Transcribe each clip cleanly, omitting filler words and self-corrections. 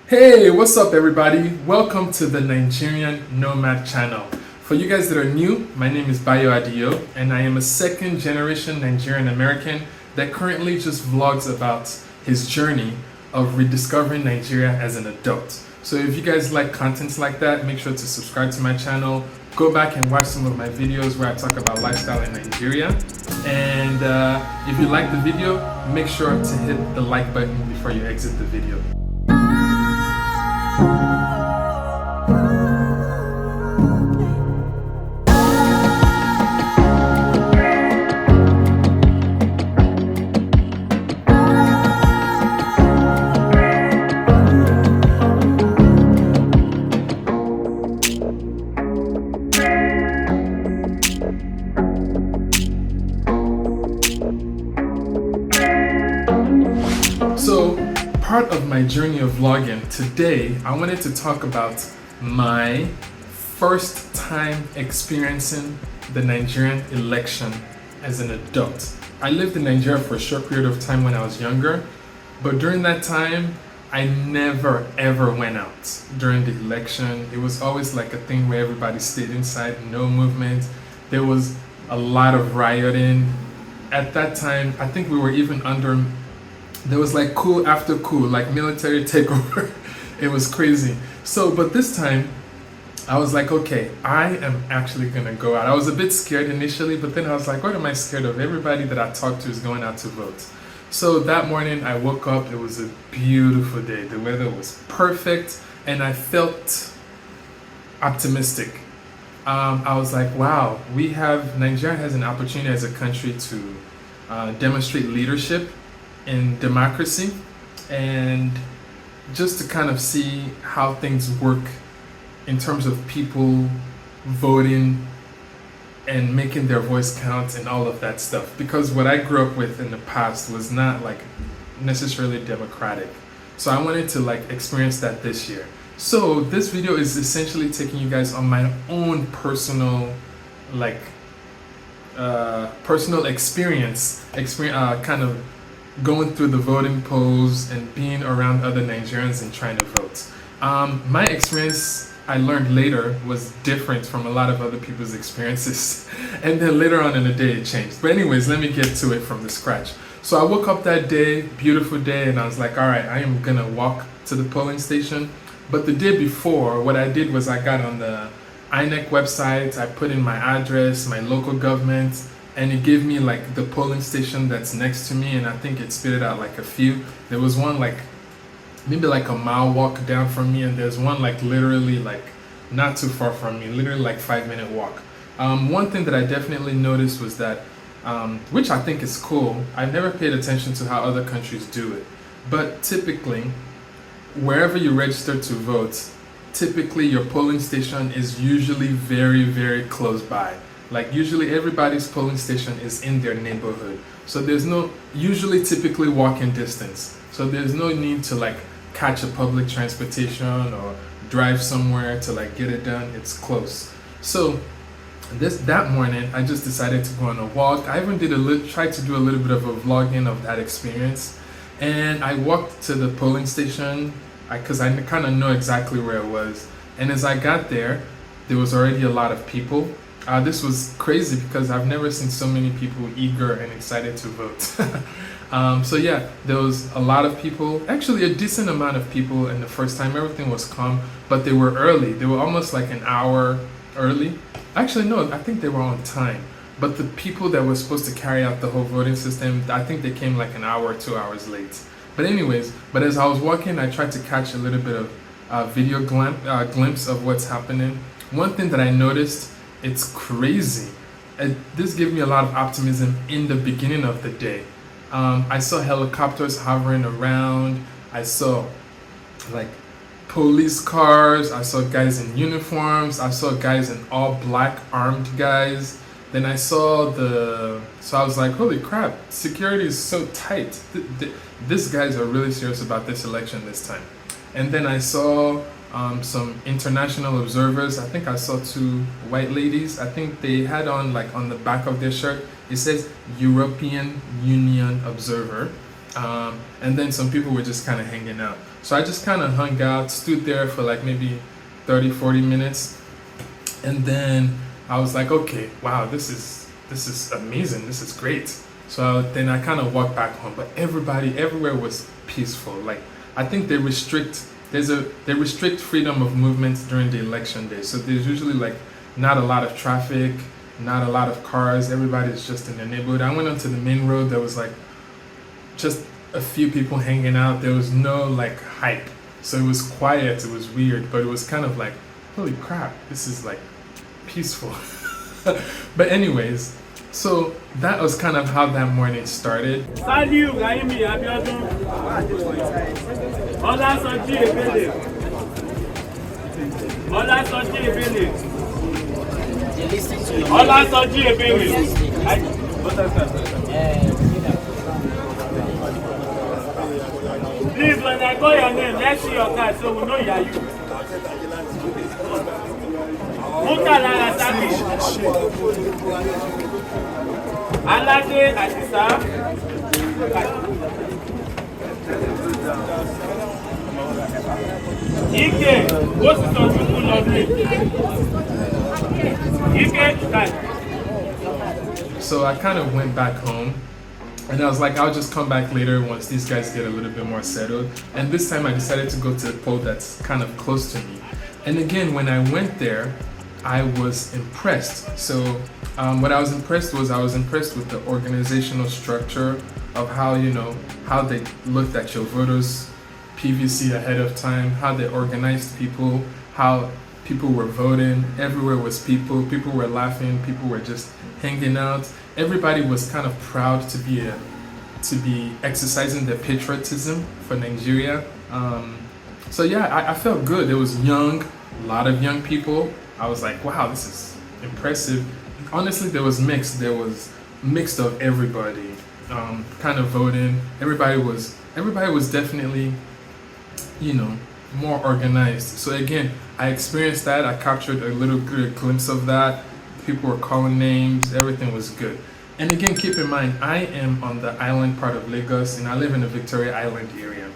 Hey, what's up everybody? Welcome to the Nigerian Nomad channel. For you guys that are new, my name is Bayo Adio and I am a second generation Nigerian American that currently just vlogs about his journey of rediscovering Nigeria as an adult. So if you guys like contents like that, make sure to subscribe to my channel. Go back and watch some of my videos where I talk about lifestyle in Nigeria. And if you like the video, make sure to hit the like button before you exit the video. So, part of my journey of vlogging, today I wanted to talk about my first time experiencing the Nigerian election as an adult. I lived in Nigeria for a short period of time when I was younger, but during that time I never ever went out during the election. It was always like a thing where everybody stayed inside, no movement. There was a lot of rioting. At that time, I think we were even under, there was like coup after coup, like military takeover. It was crazy. So, but this time, I was like, okay, I am actually gonna go out. I was a bit scared initially, but then I was like, what am I scared of? Everybody that I talked to is going out to vote. So that morning I woke up, it was a beautiful day. The weather was perfect and I felt optimistic. I was like, wow, Nigeria has an opportunity as a country to demonstrate leadership in democracy and just to kind of see how things work in terms of people voting and making their voice count and all of that stuff. Because what I grew up with in the past was not like necessarily democratic. So I wanted to like experience that this year. So this video is essentially taking you guys on my own personal personal experience kind of going through the voting polls and being around other Nigerians and trying to vote. My experience, I learned later, was different from a lot of other people's experiences. And then later on in the day it changed. But anyways, let me get to it from the scratch. So I woke up that day, beautiful day, and I was like, all right, I am gonna walk to the polling station. But the day before, what I did was I got on the INEC website, I put in my address, my local government, and it gave me like the polling station that's next to me, and I think it spitted out like a few. There was one like maybe like a mile walk down from me, and there's one like literally like not too far from me, literally like 5-minute walk. One thing that I definitely noticed was that, which I think is cool, I've never paid attention to how other countries do it, but typically wherever you register to vote, typically your polling station is usually very, very close by. Like usually everybody's polling station is in their neighborhood. So there's no, usually typically walking distance. So there's no need to like catch a public transportation or drive somewhere to like get it done. It's close. So that morning I just decided to go on a walk. I even tried to do a little bit of a vlogging of that experience. And I walked to the polling station because I kind of know exactly where it was. And as I got there, there was already a lot of people. This was crazy because I've never seen so many people eager and excited to vote. So yeah, there was a lot of people, actually a decent amount of people, and the first time everything was calm, but they were early. They were almost like an hour early. Actually, no, I think they were on time. But the people that were supposed to carry out the whole voting system, I think they came like an hour or 2 hours late. But anyways, as I was walking, I tried to catch a little bit of video glimpse of what's happening. One thing that I noticed, it's crazy. This gave me a lot of optimism in the beginning of the day. I saw helicopters hovering around. I saw like police cars. I saw guys in uniforms. I saw guys in all black armed guys. Then I saw so I was like, holy crap, security is so tight. These guys are really serious about this election this time. And then I saw some international observers. I think I saw 2 white ladies. I think they had on like on the back of their shirt, it says European Union Observer. And then some people were just kind of hanging out. So I just kind of hung out, stood there for like maybe 30, 40 minutes. And then I was like, okay, wow, this is amazing. This is great. So then I kind of walked back home, but everybody everywhere was peaceful. Like I think they restrict freedom of movement during the election day. So there's usually like not a lot of traffic, not a lot of cars. Everybody's just in the neighborhood. I went onto the main road. There was like just a few people hanging out. There was no like hype. So it was quiet. It was weird, but it was kind of like, holy crap, this is like peaceful. But anyways, so that was kind of how that morning started. Salut, Raimi, Abiodun. Ola Soji Ebele. Ola Soji Ebele. Ola Soji Ebele. Please, when I call your name, let's see your card so we know you are you. Mutala Rasaki. Alade Adisa. Ike, what's the song you lovely? Ike, time. So I kind of went back home. And I was like, I'll just come back later once these guys get a little bit more settled. And this time I decided to go to a poll that's kind of close to me. And again, when I went there, I was impressed. So what I was impressed with the organizational structure of how, how they looked at your voters' PVC ahead of time, how they organized people, how people were voting. Everywhere was people were laughing, people were just hanging out. Everybody was kind of proud to be exercising their patriotism for Nigeria. So yeah, I felt good. It was young, a lot of young people. I was like, wow, this is impressive. Honestly, there was mixed. There was mixed of everybody, kind of voting. Everybody was definitely, more organized. So again, I experienced that. I captured a little good glimpse of that. People were calling names. Everything was good. And again, keep in mind, I am on the island part of Lagos, and I live in the Victoria Island area.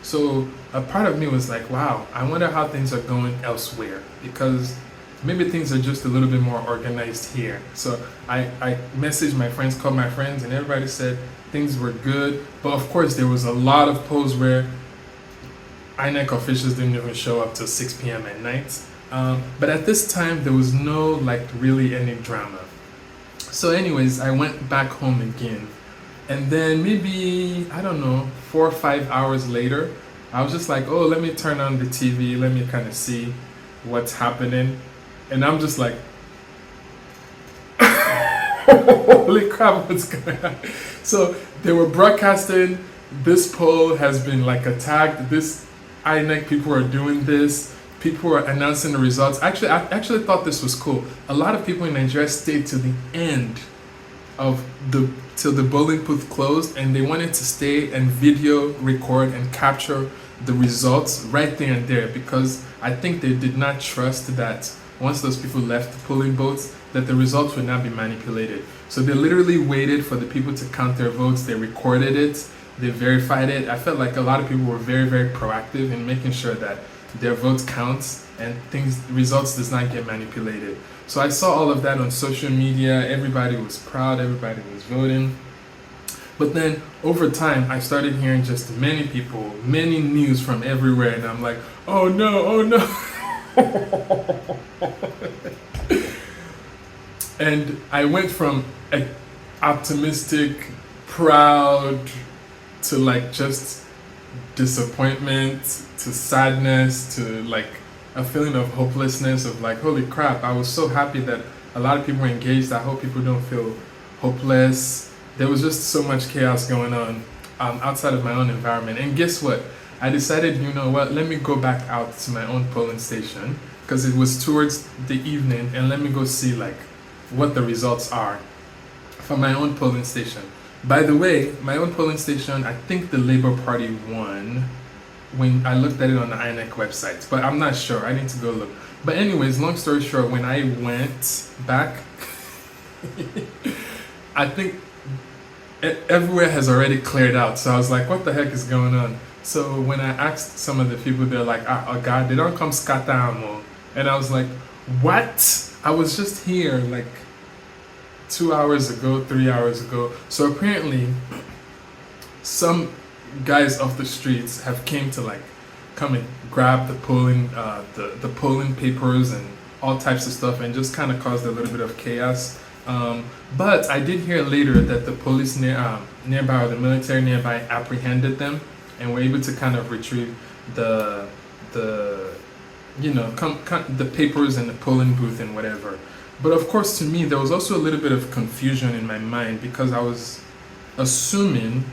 So a part of me was like, wow, I wonder how things are going elsewhere, because maybe things are just a little bit more organized here. So I messaged my friends, called my friends, and everybody said things were good. But of course, there was a lot of polls where INEC officials didn't even show up till 6 p.m. at night. But at this time, there was no really any drama. So anyways, I went back home again. And then maybe, I don't know, 4 or 5 hours later, I was just like, oh, let me turn on the TV. Let me kind of see what's happening. And I'm just like, holy crap, what's going on? So they were broadcasting, this poll has been attacked. This INEC people are doing this. People were announcing the results. Actually, I actually thought this was cool. A lot of people in Nigeria stayed to the end of till the polling booth closed, and they wanted to stay and video record and capture the results right there and there, because I think they did not trust that once those people left the polling booths, that the results would not be manipulated. So they literally waited for the people to count their votes. They recorded it. They verified it. I felt like a lot of people were very, very proactive in making sure that their votes counts and results does not get manipulated. So I saw all of that on social media. Everybody was proud. Everybody was voting. But then over time, I started hearing just many people, many news from everywhere, and I'm like, oh no, oh no. And I went from optimistic, proud, to just disappointment, to sadness, to a feeling of hopelessness of holy crap, I was so happy that a lot of people were engaged. I hope people don't feel hopeless. There was just so much chaos going on outside of my own environment. And guess what? I decided, you know what, let me go back out to my own polling station, because it was towards the evening, and let me go see what the results are for my own polling station. By the way, my own polling station, I think the Labour Party won when I looked at it on the INEC website, but I'm not sure. I need to go look. But anyways, long story short, when I went back, I think everywhere has already cleared out. So I was like, what the heck is going on? So when I asked some of the people, they're like, oh God, they don't come scatter amo. And I was like, what? I was just here like 2 hours ago, 3 hours ago. So apparently, some guys off the streets have came to like come and grab the polling, the polling papers and all types of stuff, and just kind of caused a little bit of chaos. But I did hear later that the police nearby, or the military nearby, apprehended them and were able to kind of retrieve the the papers and the polling booth and whatever. But of course, to me, there was also a little bit of confusion in my mind because I was assuming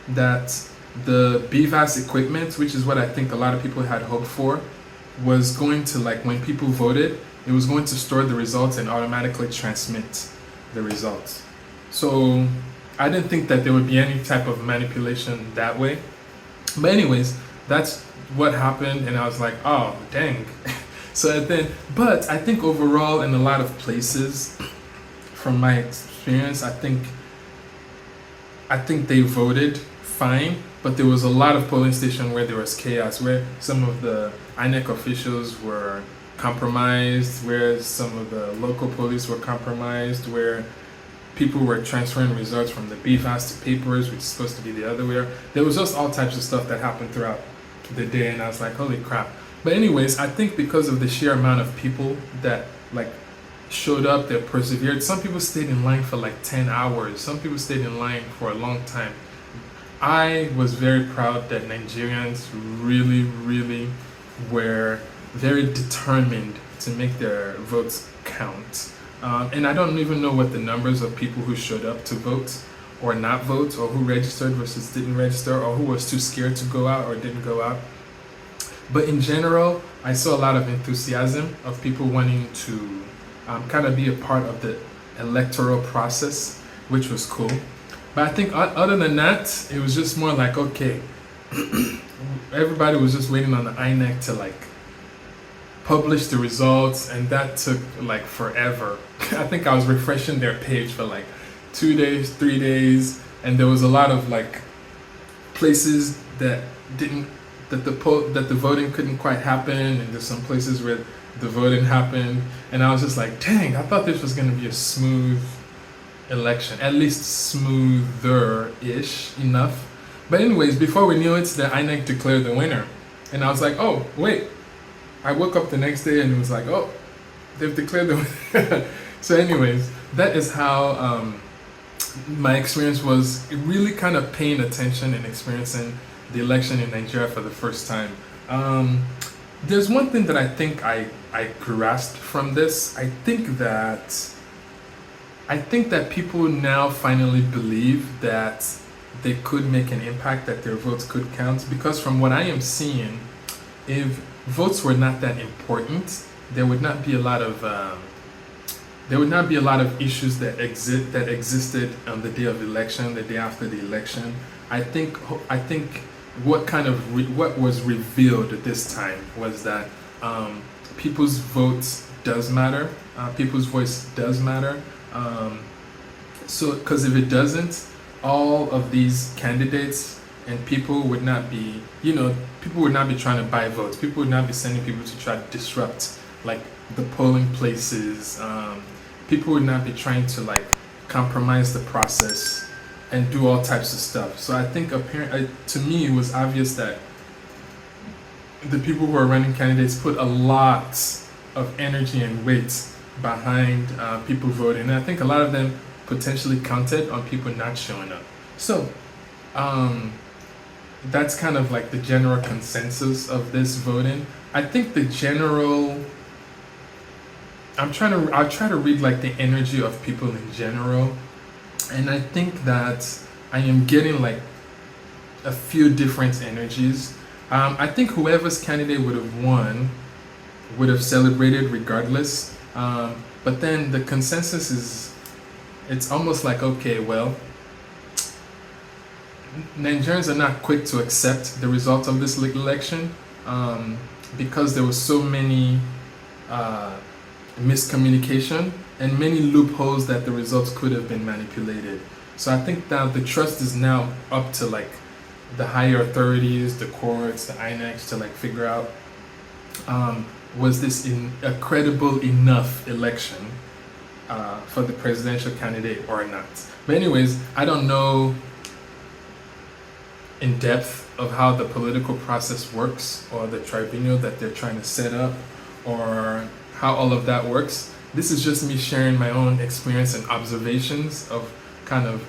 that the BVAS equipment, which is what I think a lot of people had hoped for, was going to, like, when people voted, it was going to store the results and automatically transmit the results. So I didn't think that there would be any type of manipulation that way. But anyways, that's what happened, and I was like, oh dang. So then, but I think overall in a lot of places, from my experience, I think they voted fine, but there was a lot of polling stations where there was chaos, where some of the INEC officials were compromised, where some of the local police were compromised, where people were transferring results from the BVAS to papers, which is supposed to be the other way. There was just all types of stuff that happened throughout the day, and I was like, holy crap. But anyways, I think because of the sheer amount of people that like showed up, that persevered. Some people stayed in line for like 10 hours. Some people stayed in line for a long time. I was very proud that Nigerians really, really were very determined to make their votes count. And I don't even know what the numbers of people who showed up to vote or not vote, or who registered versus didn't register, or who was too scared to go out or didn't go out. But in general, I saw a lot of enthusiasm of people wanting to kind of be a part of the electoral process, which was cool. But I think other than that, it was just more like, okay, everybody was just waiting on the INEC to like publish the results, and that took like forever. I think I was refreshing their page for like 2 days, 3 days, and there was a lot of like places that the voting couldn't quite happen, and there's some places where the voting happened, and I was just like, dang, I thought this was going to be a smooth election, at least smoother-ish enough. But anyways, before we knew it, the INEC declared the winner, and I was like, oh wait. I woke up the next day and it was like, oh, they've declared the winner. So anyways, that is how my experience was, really kind of paying attention and experiencing the election in Nigeria for the first time. There's one thing that I think I grasped from this. I think that people now finally believe that they could make an impact, that their votes could count. Because from what I am seeing, if votes were not that important, there would not be a lot of issues that existed on the day of election, the day after the election. I think what was revealed this time was that people's votes does matter. People's voice does matter. So, because if it doesn't, all of these candidates and people would not be, people would not be trying to buy votes. People would not be sending people to try to disrupt, like, the polling places. People would not be trying to, like, compromise the process and do all types of stuff. So I think, to me, it was obvious that the people who are running candidates put a lot of energy and weight behind people voting. And I think a lot of them potentially counted on people not showing up. So, that's kind of like the general consensus of this voting. I think I'll try to read like the energy of people in general, and I think that I am getting like a few different energies. I think whoever's candidate would have won would have celebrated regardless, but then the consensus is, it's almost like, okay, well, Nigerians are not quick to accept the result of this election, because there was so many miscommunication and many loopholes that the results could have been manipulated. So I think that the trust is now up to like the higher authorities, the courts, the INEX to like figure out was this a credible enough election for the presidential candidate or not. But anyways, I don't know in depth of how the political process works or the tribunal that they're trying to set up or how all of that works. This is just me sharing my own experience and observations of kind of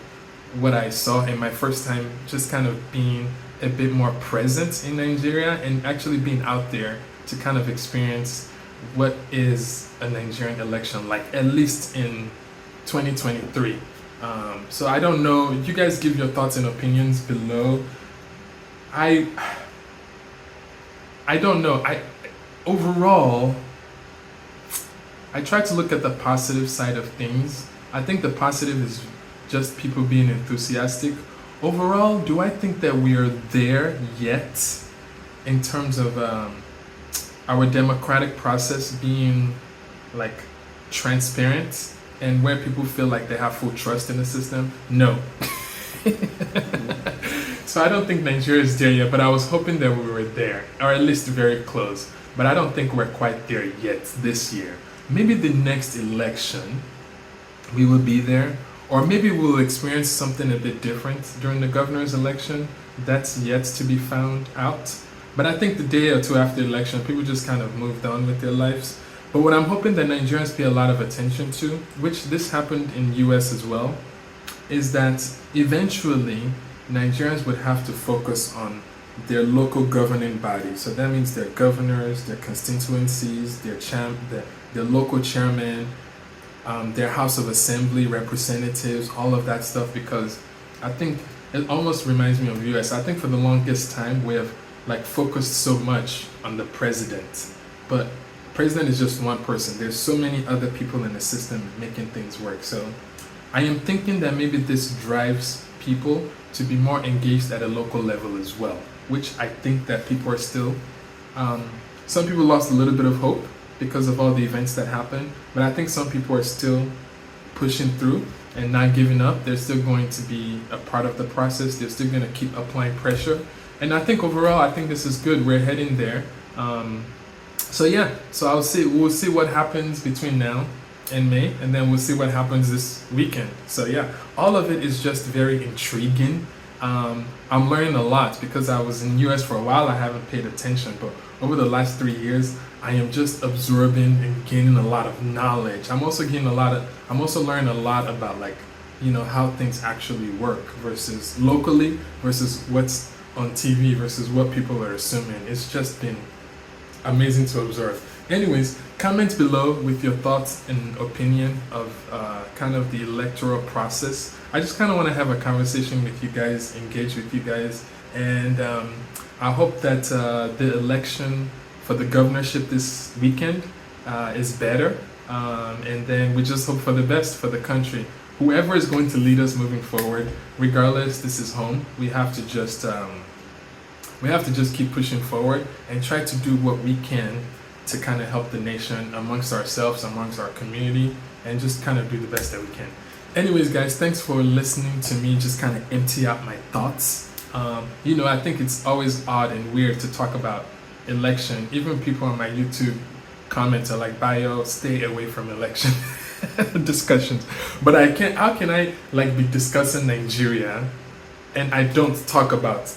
what I saw in my first time just kind of being a bit more present in Nigeria and actually being out there to kind of experience what is a Nigerian election like, at least in 2023. So I don't know, you guys give your thoughts and opinions below. I don't know. Overall, I try to look at the positive side of things. I think the positive is just people being enthusiastic. Overall, do I think that we are there yet in terms of our democratic process being like transparent and where people feel like they have full trust in the system? No. So I don't think Nigeria is there yet, but I was hoping that we were there, or at least very close. But I don't think we're quite there yet this year. Maybe the next election we will be there, or maybe we'll experience something a bit different during the governor's election. That's yet to be found out. But I think the day or two after the election, people just kind of moved on with their lives. But what I'm hoping that Nigerians pay a lot of attention to, which this happened in US as well, is that eventually Nigerians would have to focus on their local governing body. So that means their governors, their constituencies, their local chairman, their House of Assembly representatives, all of that stuff, because I think it almost reminds me of US. I think for the longest time we have like focused so much on the president, but president is just one person. There's so many other people in the system making things work. So I am thinking that maybe this drives people to be more engaged at a local level as well, which I think that people are still, some people lost a little bit of hope because of all the events that happened, but I think some people are still pushing through and not giving up. They're still going to be a part of the process. They're still going to keep applying pressure. And I think overall, I think this is good. We're heading there. So we'll see what happens between now and May, and then we'll see what happens this weekend. So yeah, all of it is just very intriguing. I'm learning a lot because I was in US for a while. I haven't paid attention, but over the last 3 years, I am just absorbing and gaining a lot of knowledge. I'm also learning a lot about like, how things actually work versus locally versus what's on TV versus what people are assuming. It's just been amazing to observe. Anyways, comment below with your thoughts and opinion of kind of the electoral process. I just kind of want to have a conversation with you guys, engage with you guys, and I hope that the election for the governorship this weekend is better, and then we just hope for the best for the country. Whoever is going to lead us moving forward, regardless, this is home. We have to just keep pushing forward and try to do what we can to kind of help the nation amongst ourselves, amongst our community, and just kind of do the best that we can. Anyways, guys, thanks for listening to me just kind of empty out my thoughts. I think it's always odd and weird to talk about election. Even people on my YouTube comments are like, Bayo, stay away from election discussions. But how can I like be discussing Nigeria and I don't talk about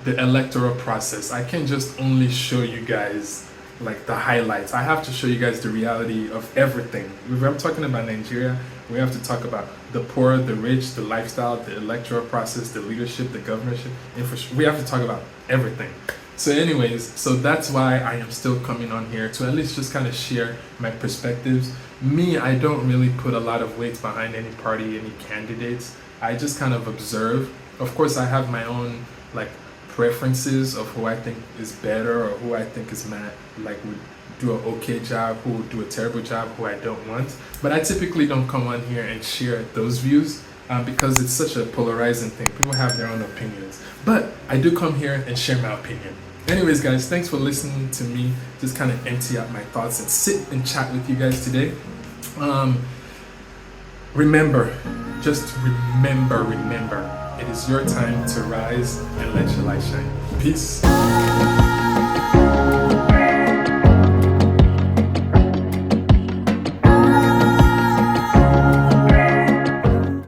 the electoral process? I can't just only show you guys like the highlights. I have to show you guys the reality of everything. If I'm talking about Nigeria, we have to talk about the poor, the rich, the lifestyle, the electoral process, the leadership, the governorship, infrastructure. We have to talk about everything. So anyways, that's why I am still coming on here to at least just kind of share my perspectives. Me, I don't really put a lot of weight behind any party, any candidates. I just kind of observe. Of course, I have my own like preferences of who I think is better or who I think is would do an okay job, who would do a terrible job, who I don't want. But I typically don't come on here and share those views because it's such a polarizing thing. People have their own opinions. But I do come here and share my opinion. Anyways, guys, thanks for listening to me just kind of empty out my thoughts and sit and chat with you guys today. Remember, It is your time to rise and let your light shine. Peace.